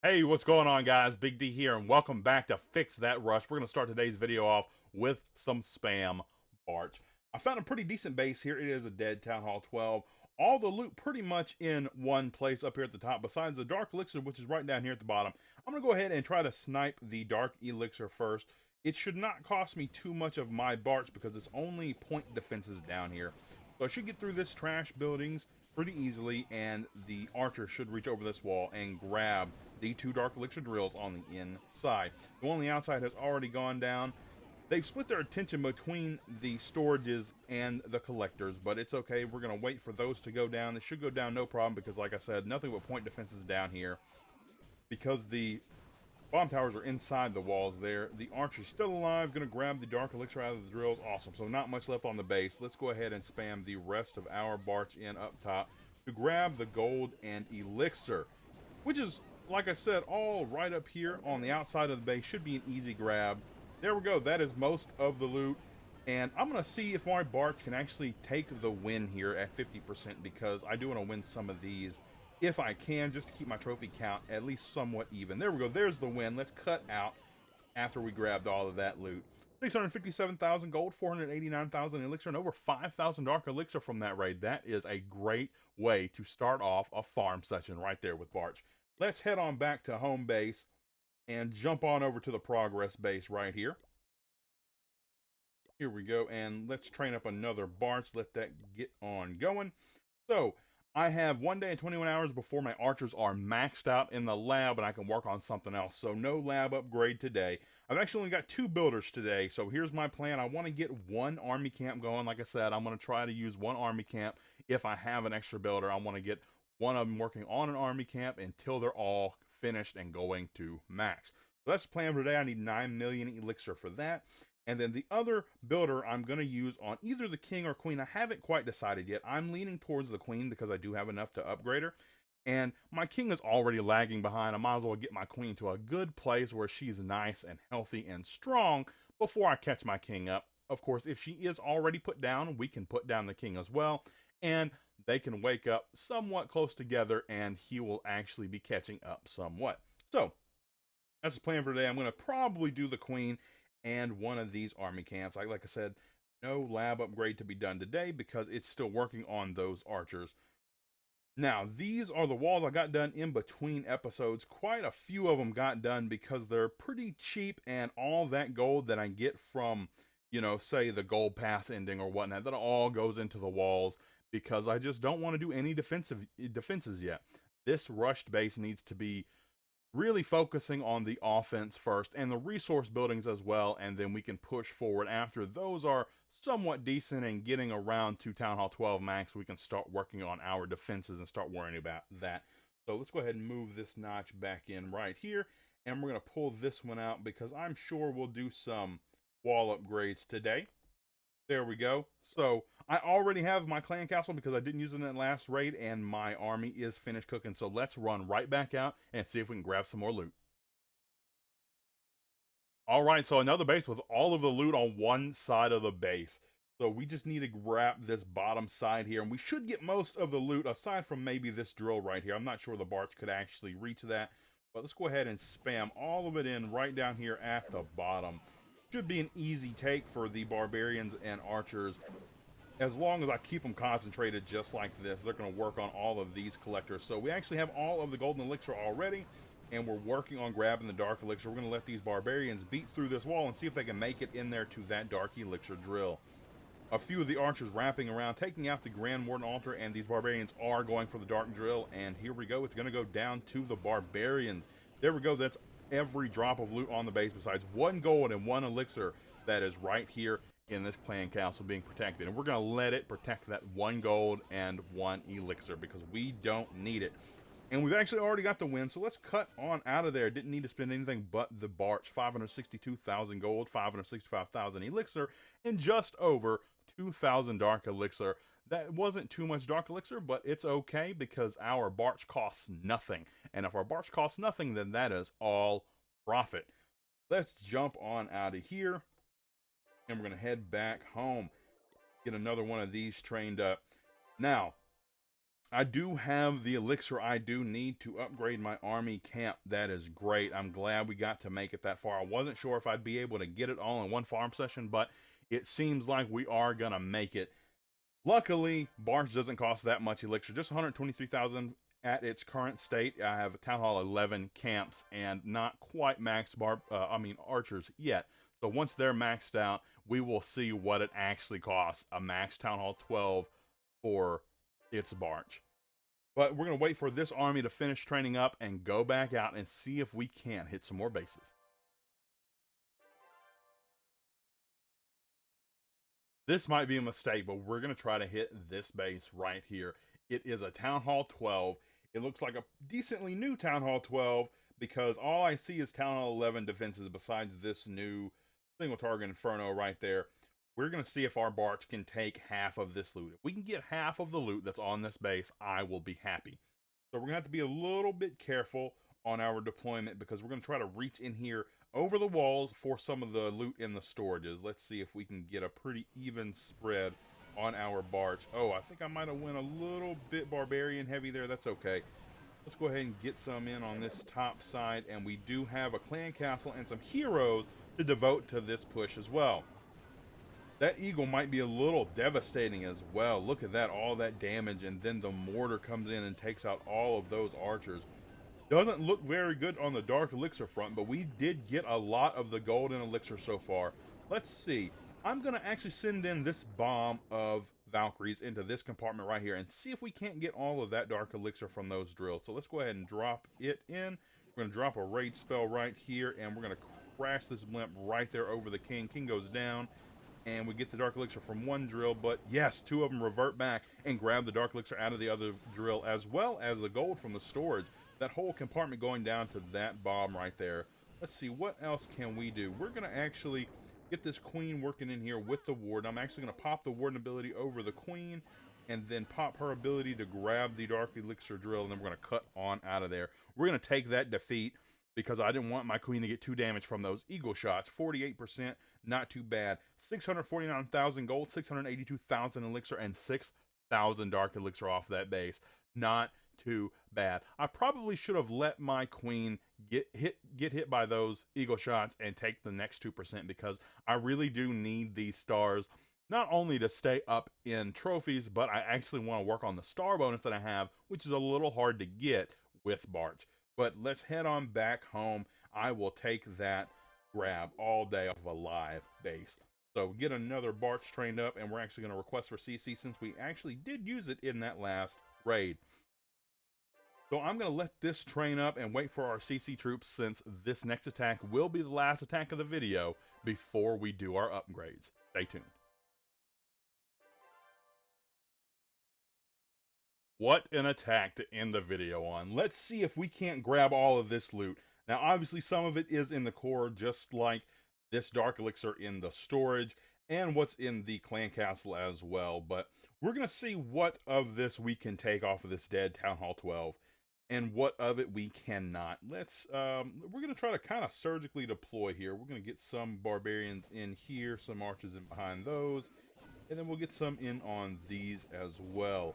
Hey, what's going on, guys? Big D here, and welcome back to Fix That Rush. We're going to start today's video off with some spam Barch. I found a pretty decent base here. It is a dead Town Hall 12. All the loot pretty much in one place up here at the top, besides the Dark Elixir, which is right down here at the bottom. I'm going to go ahead and try to snipe the Dark Elixir first. It should not cost me too much of my Barch because it's only point defenses down here. So I should get through this trash buildings pretty easily, and the archer should reach over this wall and grab the two Dark Elixir drills on the inside. The one on the outside has already gone down. They've split their attention between the storages and the collectors, but it's okay. We're going to wait for those to go down. They should go down no problem because, like I said, nothing but point defenses down here. Because the bomb towers are inside the walls there. The archer's still alive. Going to grab the Dark Elixir out of the drills. Awesome. So not much left on the base. Let's go ahead and spam the rest of our Barch in up top to grab the gold and elixir, which is, like I said, all right up here on the outside of the base. Should be an easy grab. There we go. That is most of the loot. And I'm going to see if my Barch can actually take the win here at 50% because I do want to win some of these if I can, just to keep my trophy count at least somewhat even. There we go. There's the win. Let's cut out after we grabbed all of that loot. 657,000 gold, 489,000 elixir, and over 5,000 dark elixir from that raid. That is a great way to start off a farm session right there with Barch. Let's head on back to home base and jump on over to the progress base right here. Here we go, and let's train up another Barch. Let that get on going. So, I have 1 day and 21 hours before my archers are maxed out in the lab and I can work on something else. So no lab upgrade today. I've actually only got 2 builders today. So here's my plan. I want to get 1 army camp going. Like I said, I'm going to try to use 1 army camp. If I have an extra builder, I want to get one of them working on an army camp until they're all finished and going to max. So that's the plan for today. I need 9 million elixir for that. And then the other builder I'm going to use on either the king or queen. I haven't quite decided yet. I'm leaning towards the queen because I do have enough to upgrade her. And my king is already lagging behind. I might as well get my queen to a good place where she's nice and healthy and strong before I catch my king up. Of course, if she is already put down, we can put down the king as well. And they can wake up somewhat close together and he will actually be catching up somewhat. So, that's the plan for today. I'm going to probably do the queen and one of these army camps. Like I said, no lab upgrade to be done today because it's still working on those archers. Now, these are the walls I got done in between episodes. Quite a few of them got done because they're pretty cheap, and all that gold that I get from, say the gold pass ending or whatnot, that all goes into the walls because I just don't want to do any defenses yet. This rushed base needs to be really focusing on the offense first and the resource buildings as well, and then we can push forward after those are somewhat decent and getting around to Town Hall 12 max. We can start working on our defenses and start worrying about that. So let's go ahead and move this notch back in right here, and we're going to pull this one out because I'm sure we'll do some wall upgrades today. There we go. So I already have my clan castle because I didn't use it in that last raid, and my army is finished cooking. So let's run right back out and see if we can grab some more loot. All right, so another base with all of the loot on one side of the base. So we just need to grab this bottom side here, and we should get most of the loot aside from maybe this drill right here. I'm not sure the Barch could actually reach that, but let's go ahead and spam all of it in right down here at the bottom. Should be an easy take for the barbarians and archers. As long as I keep them concentrated just like this, they're going to work on all of these collectors. So we actually have all of the golden elixir already, and we're working on grabbing the dark elixir. We're going to let these barbarians beat through this wall and see if they can make it in there to that dark elixir drill. A few of the archers wrapping around, taking out the Grand Warden altar, and these barbarians are going for the dark drill. And here we go. It's going to go down to the barbarians. There we go. That's every drop of loot on the base besides 1 gold and 1 elixir that is right here in this clan castle being protected. And we're going to let it protect that 1 gold and 1 elixir because we don't need it. And we've actually already got the win, so let's cut on out of there. Didn't need to spend anything but the Barch. 562,000 gold, 565,000 elixir, and just over 2,000 dark elixir. That wasn't too much dark elixir, but it's okay because our Barch costs nothing. And if our Barch costs nothing, then that is all profit. Let's jump on out of here, and we're going to head back home. Get another one of these trained up. Now, I do have the elixir I do need to upgrade my army camp. That is great. I'm glad we got to make it that far. I wasn't sure if I'd be able to get it all in one farm session, but it seems like we are going to make it. Luckily, Barch doesn't cost that much elixir, just 123,000 at its current state. I have Town Hall 11 camps and not quite max archers yet. So once they're maxed out, we will see what it actually costs a max Town Hall 12 for its Barch. But we're going to wait for this army to finish training up and go back out and see if we can hit some more bases. This might be a mistake, but we're going to try to hit this base right here. It is a Town Hall 12. It looks like a decently new Town Hall 12 because all I see is Town Hall 11 defenses besides this new single target Inferno right there. We're going to see if our Barch can take half of this loot. If we can get half of the loot that's on this base, I will be happy. So we're going to have to be a little bit careful on our deployment because we're going to try to reach in here over the walls for some of the loot in the storages. Let's see if we can get a pretty even spread on our Barch. Oh, I think I might have went a little bit barbarian heavy there. That's okay. Let's go ahead and get some in on this top side, and we do have a clan castle and some heroes to devote to this push as well. That eagle might be a little devastating as well. Look at that, all that damage, and then the mortar comes in and takes out all of those archers. Doesn't look very good on the dark elixir front, but we did get a lot of the golden elixir so far. Let's see. I'm going to actually send in this bomb of Valkyries into this compartment right here and see if we can't get all of that dark elixir from those drills. So let's go ahead and drop it in. We're going to drop a rage spell right here, and we're going to crash this blimp right there over the king. King goes down, and we get the dark elixir from one drill, but yes, two of them revert back and grab the dark elixir out of the other drill, as well as the gold from the storage. That whole compartment going down to that bomb right there. Let's see, what else can we do? We're going to actually get this queen working in here with the warden. I'm actually going to pop the warden ability over the queen and then pop her ability to grab the dark elixir drill, and then we're going to cut on out of there. We're going to take that defeat because I didn't want my queen to get too damaged from those eagle shots. 48%, not too bad. 649,000 gold, 682,000 elixir, and 6,000 dark elixir off that base. Not too bad. I probably should have let my queen get hit by those eagle shots and take the next 2% because I really do need these stars not only to stay up in trophies, but I actually want to work on the star bonus that I have, which is a little hard to get with Barch. But let's head on back home. I will take that grab all day off of a live base. So get another Barch trained up, and we're actually going to request for CC since we actually did use it in that last raid. So I'm going to let this train up and wait for our CC troops since this next attack will be the last attack of the video before we do our upgrades. Stay tuned. What an attack to end the video on. Let's see if we can't grab all of this loot. Now, obviously, some of it is in the core, just like this dark elixir in the storage and what's in the clan castle as well. But we're going to see what of this we can take off of this dead Town Hall 12 and what of it we cannot. We're going to try to kind of surgically deploy here. We're going to get some barbarians in here, some archers in behind those, and then we'll get some in on these as well.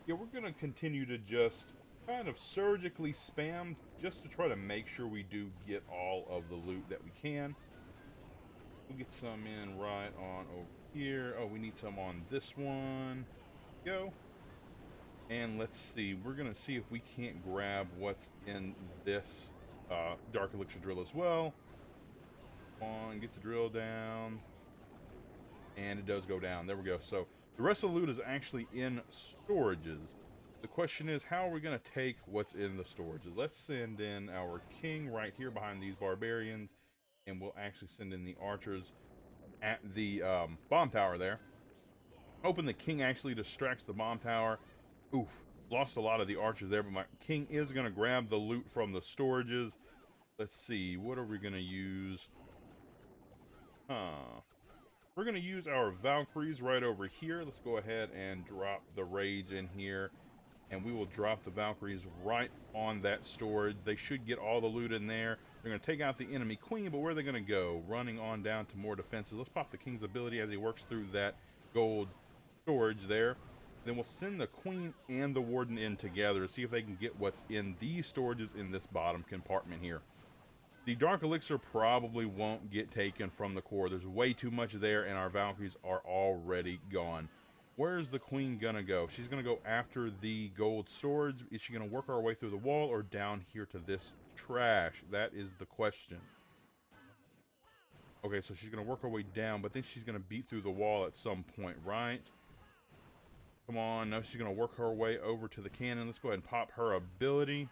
Yeah, we're going to continue to just kind of surgically spam just to try to make sure we do get all of the loot that we can. We'll get some in right on over here. Oh, we need some on this one. Go. And let's see. We're going to see if we can't grab what's in this dark elixir drill as well. Come on, get the drill down. And it does go down. There we go. So the rest of the loot is actually in storages. The question is, how are we going to take what's in the storages? Let's send in our king right here behind these barbarians, and we'll actually send in the archers at the bomb tower there. Hoping the king actually distracts the bomb tower. Oof, lost a lot of the archers there, but my king is going to grab the loot from the storages. Let's see, what are we going to use? We're going to use our Valkyries right over here. Let's go ahead and drop the rage in here. And we will drop the Valkyries right on that storage. They should get all the loot in there. They're going to take out the enemy queen, but where are they going to go? Running on down to more defenses. Let's pop the king's ability as he works through that gold storage there. Then we'll send the queen and the warden in together to see if they can get what's in these storages in this bottom compartment here. The dark elixir probably won't get taken from the core. There's way too much there, and our Valkyries are already gone. Where's the queen gonna go? She's gonna go after the gold swords. Is she gonna work our way through the wall or down here to this trash? That is the question. Okay, so she's gonna work her way down, but then she's gonna beat through the wall at some point, right? Come on, no, she's gonna work her way over to the cannon. Let's go ahead and pop her ability.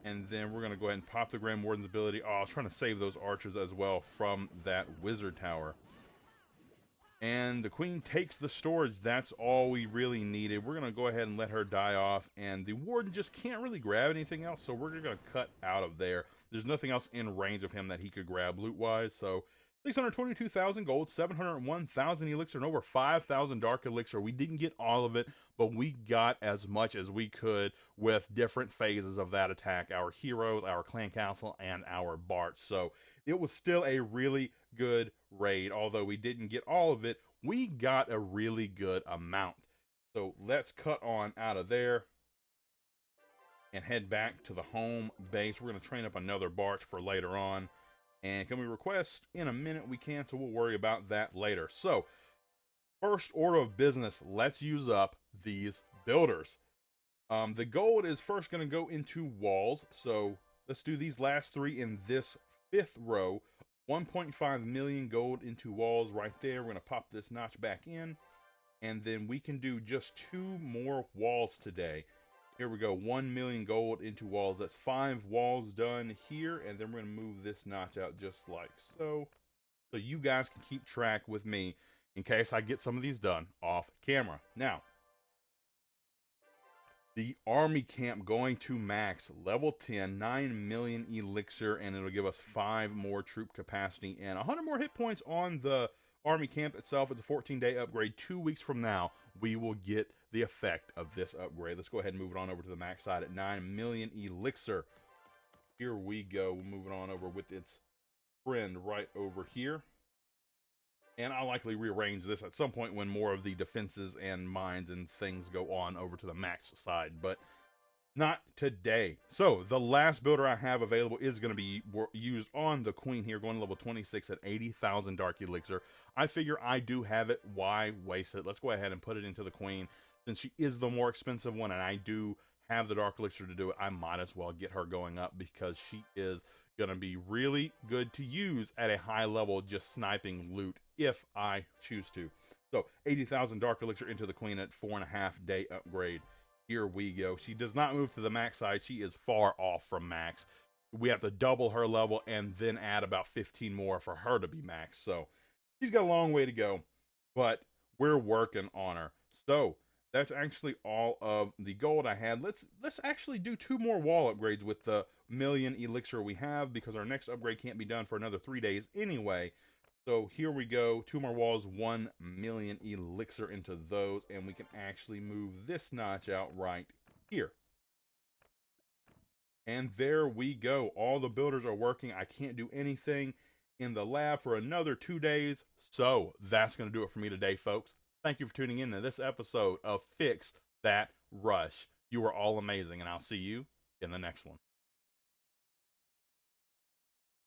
And then we're gonna go ahead and pop the Grand Warden's ability. Oh, I was trying to save those archers as well from that wizard tower. And the queen takes the storage. That's all we really needed. We're going to go ahead and let her die off. And the warden just can't really grab anything else, so we're going to cut out of there. There's nothing else in range of him that he could grab loot-wise. So 622,000 gold, 701,000 elixir, and over 5,000 dark elixir. We didn't get all of it, but we got as much as we could with different phases of that attack. Our heroes, our clan castle, and our Barch. So it was still a really good raid. Although we didn't get all of it, we got a really good amount. So let's cut on out of there and head back to the home base. We're going to train up another Barch for later on. And can we request? In a minute we can, so we'll worry about that later. So, first order of business, let's use up these builders. The gold is first going to go into walls. So, let's do these last three in this fifth row. 1.5 million gold into walls right there. We're going to pop this notch back in. And then we can do just 2 more walls today. Here we go, 1 million gold into walls. That's 5 walls done here, and then we're going to move this notch out just like so. So you guys can keep track with me in case I get some of these done off camera. Now, the army camp going to max, level 10, 9 million elixir, and it'll give us 5 more troop capacity and 100 more hit points on the army camp itself. It's a 14-day upgrade. 2 weeks from now, we will get the effect of this upgrade. Let's go ahead and move it on over to the max side at 9 million elixir. Here we go. We'll move it on over with its friend right over here. And I'll likely rearrange this at some point when more of the defenses and mines and things go on over to the max side, but not today. So the last builder I have available is going to be used on the queen here, going to level 26 at 80,000 dark elixir. I figure I do have it. Why waste it? Let's go ahead and put it into the queen. Since she is the more expensive one and I do have the dark elixir to do it, I might as well get her going up because she is going to be really good to use at a high level, just sniping loot if I choose to. So 80,000 dark elixir into the queen at 4.5-day upgrade. Here we go. She does not move to the max side. She is far off from max. We have to double her level and then add about 15 more for her to be max. So she's got a long way to go, but we're working on her. So that's actually all of the gold I had. Let's actually do 2 more wall upgrades with the million elixir we have, because our next upgrade can't be done for another 3 days anyway. So here we go, 2 more walls, 1 million elixir into those, and we can actually move this notch out right here. And there we go. All the builders are working. I can't do anything in the lab for another 2 days. So that's going to do it for me today, folks. Thank you for tuning in to this episode of Fix That Rush. You are all amazing, and I'll see you in the next one.